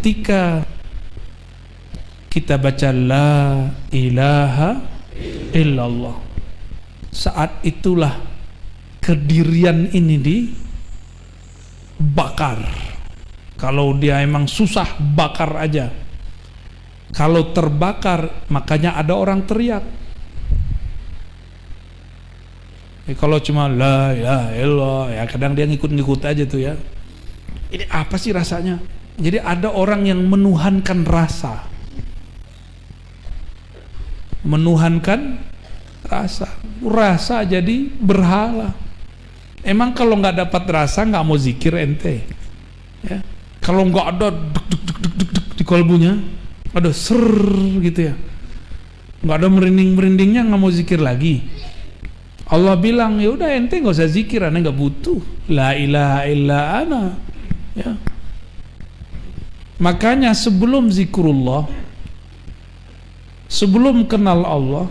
ketika kita baca la ilaha illallah, saat itulah kedirian ini dibakar. Kalau dia emang susah, bakar aja. Kalau terbakar, makanya ada orang teriak. Kalau cuma la ilaha illallah, ya kadang dia ngikut-ngikut aja tuh ya. Ini apa sih rasanya? Jadi ada orang yang menuhankan rasa. Menuhankan rasa jadi berhala. Emang kalau nggak dapat rasa nggak mau zikir ente ya? Kalau nggak ada deg di kolbunya, ada ser gitu ya, nggak ada merindingnya, nggak mau zikir lagi. Allah bilang ya udah ente nggak usah zikir, ane nggak butuh la ilaha illa ana ya. Makanya sebelum zikrullah, sebelum kenal Allah,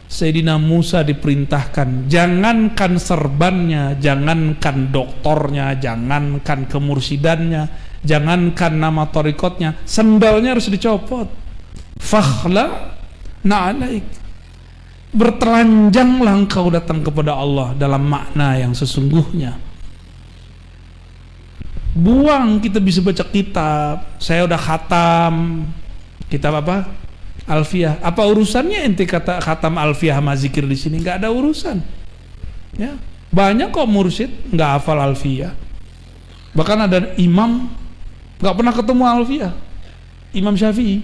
Sayyidina Musa diperintahkan, jangankan serbannya, jangankan doktornya, jangankan kemursidannya, jangankan nama torikotnya, sendalnya harus dicopot. Fakhla na'alaik, bertelanjanglah engkau datang kepada Allah dalam makna yang sesungguhnya. Buang kita bisa baca kitab, saya udah khatam kitab apa? Alfiyah. Apa urusannya ente kata khatam Alfiyah sama zikir di sini? Nggak ada urusan. Ya, banyak kok mursyid nggak hafal Alfiyah. Bahkan ada imam nggak pernah ketemu Alfiyah. Imam Syafi'i.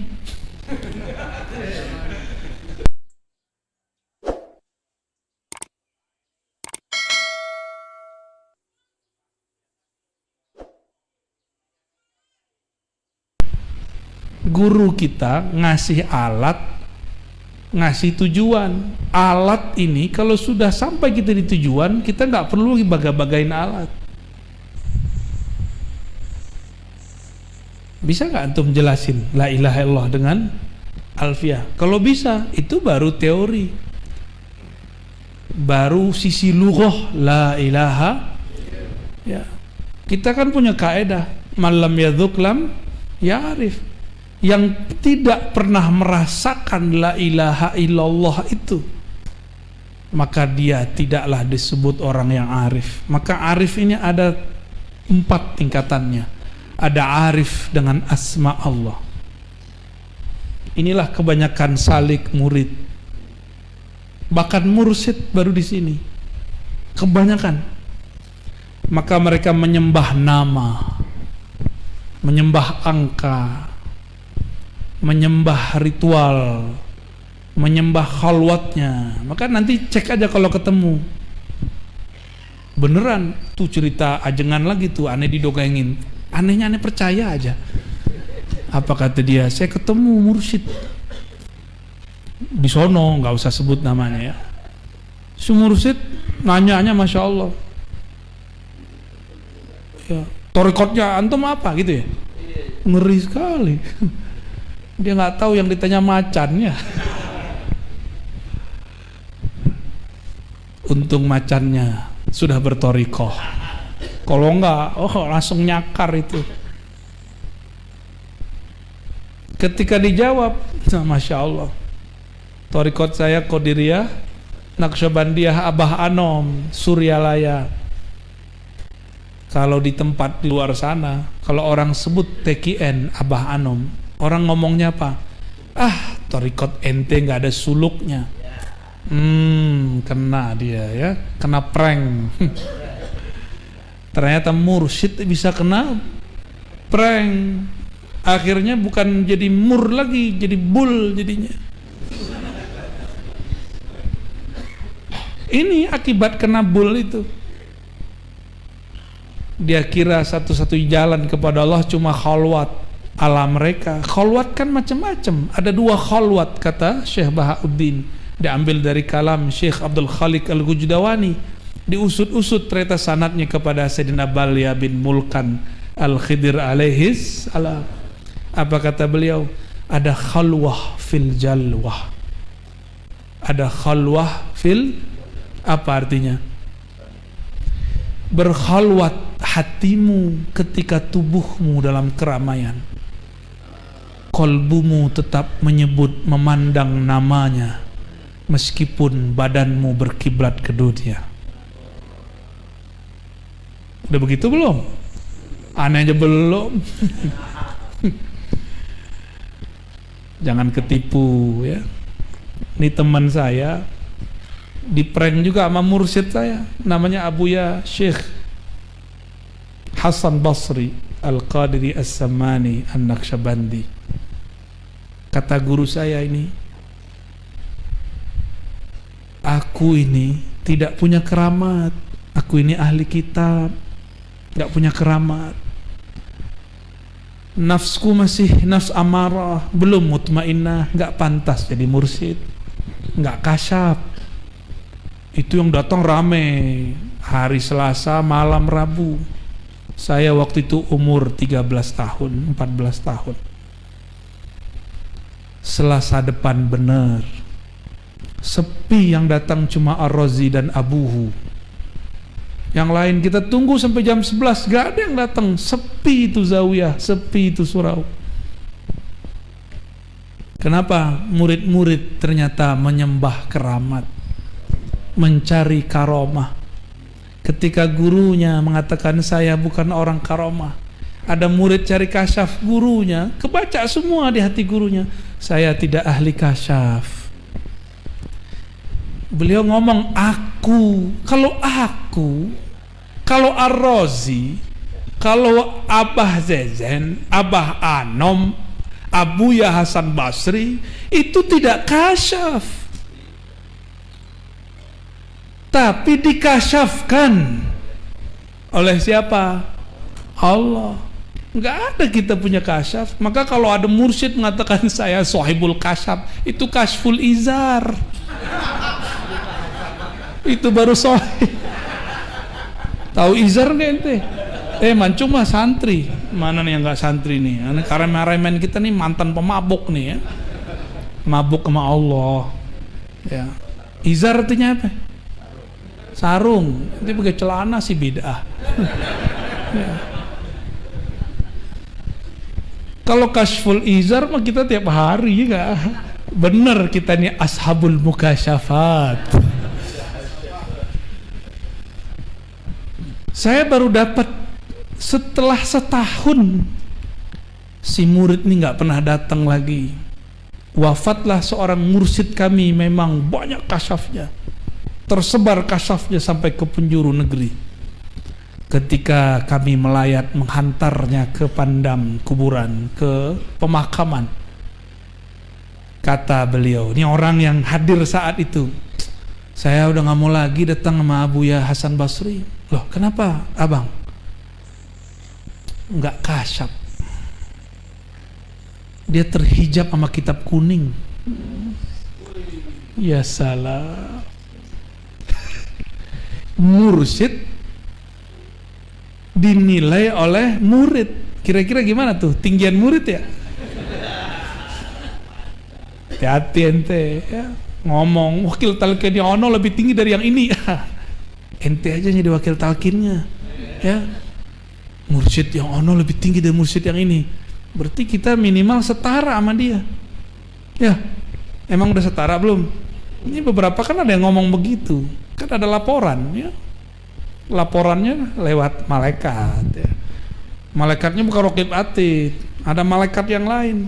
Guru kita ngasih alat, ngasih tujuan. Alat ini kalau sudah sampai kita di tujuan, kita nggak perlu baga-bagain alat. Bisa nggak antum jelasin la ilaha illallah dengan Alfiyah? Kalau bisa, itu baru teori, baru sisi lughah la ilaha ya. Kita kan punya kaidah malam yadzuq lam ya'rif. Yang tidak pernah merasakan la ilaha illallah itu, maka dia tidaklah disebut orang yang arif. Maka arif ini ada 4 tingkatannya. Ada arif dengan asma Allah. Inilah kebanyakan salik murid, bahkan mursyid baru di sini kebanyakan. Maka mereka menyembah nama, menyembah angka, menyembah ritual, menyembah khalwatnya. Maka nanti cek aja kalau ketemu beneran tuh cerita ajengan lagi tuh, aneh didongengin. Anehnya aneh percaya aja. Apa kata dia? Saya ketemu mursyid di sono, nggak usah sebut namanya ya. Si mursyid nanya-nanya, masya Allah ya, torikotnya antum apa gitu ya. Ngeri sekali. Dia nggak tahu yang ditanya macannya. Untung macannya sudah bertorikoh. Kalau enggak, langsung nyakar itu. Ketika dijawab, masya Allah, torikot saya Qadiriyah, Naqsyabandiyah, Abah Anom, Suryalaya. Kalau di tempat di luar sana, kalau orang sebut TKN Abah Anom, orang ngomongnya apa? Ah, torikot ente nggak ada suluknya. Kena dia ya, kena prank. Ternyata mursyid bisa kena prank. Akhirnya bukan jadi mur lagi, jadi bul jadinya. Ini akibat kena bul itu. Dia kira satu-satunya jalan kepada Allah cuma khalwat ala mereka. Khalwat kan macam-macam. Ada 2 khalwat kata Syekh Bahauddin. Diambil dari kalam Syekh Abdul Khaliq Al-Gujdawani. Diusut-usut ternyata sanadnya kepada Sayyidina Balya bin Mulkan Al-Khidir alaihis salam. Apa kata beliau? Ada khalwah fil jalwah. Ada khalwah fil, apa artinya? Berkhalwat hatimu ketika tubuhmu dalam keramaian. kolbumu tetap menyebut memandang namanya meskipun badanmu berkiblat ke dunia. Udah begitu belum? Aneh aja belum. Jangan ketipu ya. Ini teman saya di prank juga sama mursyid saya, namanya Abuya Syekh Hasan Basri Al-Qadiri As-Samani An-Naqsyabandi. Kata guru saya ini, aku ini tidak punya keramat, aku ini ahli kitab, gak punya keramat, nafsku masih nafs amarah, belum mutmainnah, gak pantas jadi mursyid, gak kasyaf. Itu yang datang rame hari Selasa malam Rabu. Saya waktu itu umur 13 tahun 14 tahun. Selasa depan bener sepi, yang datang cuma Ar-Razi dan Abuhu. Yang lain kita tunggu sampai jam 11, gak ada yang datang. Sepi itu zawiyah, sepi itu surau. Kenapa? Murid-murid ternyata menyembah keramat, mencari karomah. Ketika gurunya mengatakan saya bukan orang karomah, ada murid cari kasyaf, gurunya kebaca semua di hati gurunya, saya tidak ahli kasyaf. Beliau ngomong aku, kalau Ar-Razi, kalau Abah Zezen, Abah Anom, Abuya Hasan Basri itu tidak kasyaf, tapi dikasyafkan oleh siapa? Allah. Nggak ada kita punya kasyaf. Maka kalau ada mursyid mengatakan saya sohibul kasyaf, itu kasyful izar. Itu baru sohib. Tahu izar nggak ente? Mancung mah santri. Mana nih yang nggak santri nih? Karena kita nih mantan pemabuk nih ya. Mabuk sama Allah. Ya. Izar artinya apa? Sarung. Nanti pakai celana sih bid'ah. Ya. Kalau kasyful izar mah kita tiap hari ya. Bener kita nih ashabul mukasyafat. Saya baru dapat setelah setahun. Si murid ini nggak pernah datang lagi. Wafatlah seorang mursyid kami, memang banyak kasyafnya, tersebar kasyafnya sampai ke penjuru negeri. Ketika kami melayat menghantarnya ke pandam kuburan, ke pemakaman, kata beliau, ini orang yang hadir saat itu, saya udah nggak mau lagi datang sama Abuya Hasan Basri. Loh kenapa abang? Nggak kasyaf, dia terhijab sama kitab kuning. Ya salah. Mursyid dinilai oleh murid. Kira-kira gimana tuh tinggian murid ya? Hati-hati ente ya. Ngomong wakil talqin yang ono lebih tinggi dari yang ini. Ente aja jadi wakil talqinnya ya. Mursyid yang ono lebih tinggi dari mursyid yang ini, berarti kita minimal setara sama dia ya. Emang udah setara belum? Ini beberapa kan ada yang ngomong begitu, kan ada laporan ya. Laporannya lewat malaikat ya. Malaikatnya bukan raqib atid, ada malaikat yang lain,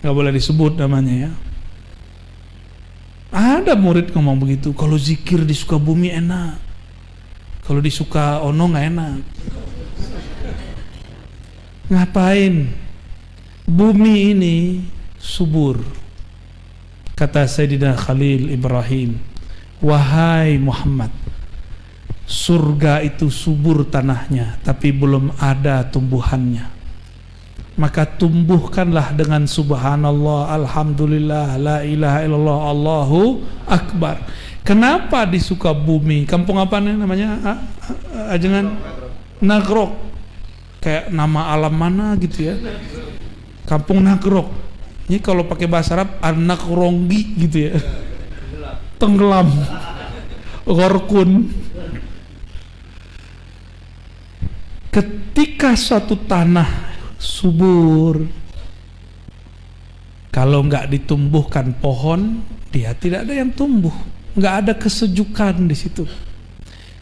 nggak boleh disebut namanya ya. Ada murid ngomong begitu, kalau zikir di Sukabumi enak, kalau di Sukaono nggak enak. Ngapain? Bumi ini subur. Kata Sayyidina Khalil Ibrahim, wahai Muhammad, surga itu subur tanahnya, tapi belum ada tumbuhannya. Maka tumbuhkanlah dengan subhanallah, alhamdulillah, la ilaha illallah, Allahu akbar. Kenapa di Sukabumi? Kampung apa nih namanya? Ajengan Nagrok. Kayak nama alam mana gitu ya. Kampung Nagrok. Ini kalau pakai bahasa Arab An-Nakronggi gitu ya. Tenggelam. Gorkun. Ketika suatu tanah subur, Kalau nggak ditumbuhkan pohon, dia tidak ada yang tumbuh, nggak ada kesejukan di situ.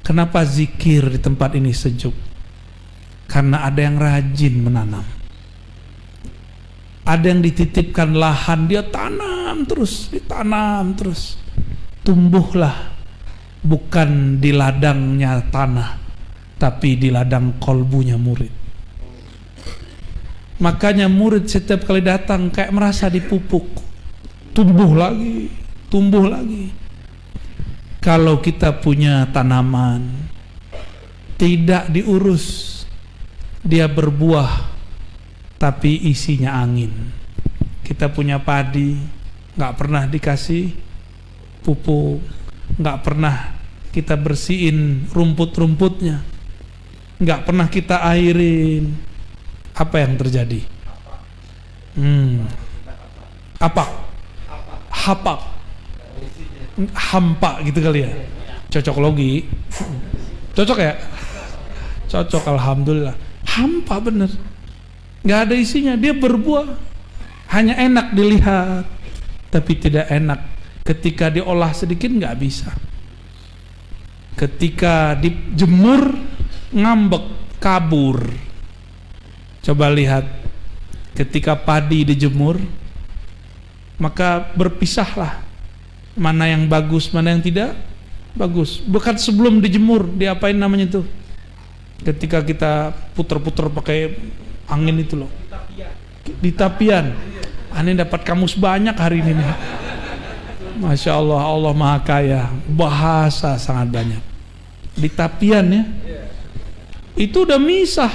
Kenapa zikir di tempat ini sejuk? Karena ada yang rajin menanam. Ada yang dititipkan lahan, dia tanam terus, ditanam terus. Tumbuhlah, bukan di ladangnya tanah, tapi di ladang kolbunya murid. Makanya murid setiap kali datang kayak merasa dipupuk, tumbuh lagi, tumbuh lagi. Kalau kita punya tanaman, tidak diurus, dia berbuah, tapi isinya angin. Kita punya padi, nggak pernah dikasih pupuk, nggak pernah kita bersihin rumput-rumputnya, nggak pernah kita airin. Apa yang terjadi? Apa? Hapak, hampa gitu kali ya. Cocok logi. Cocok ya? Cocok, alhamdulillah. Hampa bener, nggak ada isinya. Dia berbuah, hanya enak dilihat, tapi tidak enak. Ketika diolah sedikit nggak bisa. Ketika dijemur ngambek, kabur. Coba lihat, ketika padi dijemur, maka berpisahlah mana yang bagus, mana yang tidak bagus. Bukan sebelum dijemur, diapain namanya itu? Ketika kita puter-puter pakai angin itu loh, di tapian. Aneh dapat kamus banyak hari ini nih. Masya Allah, Allah Maha Kaya, bahasa sangat banyak. Di tapian ya, itu udah misah.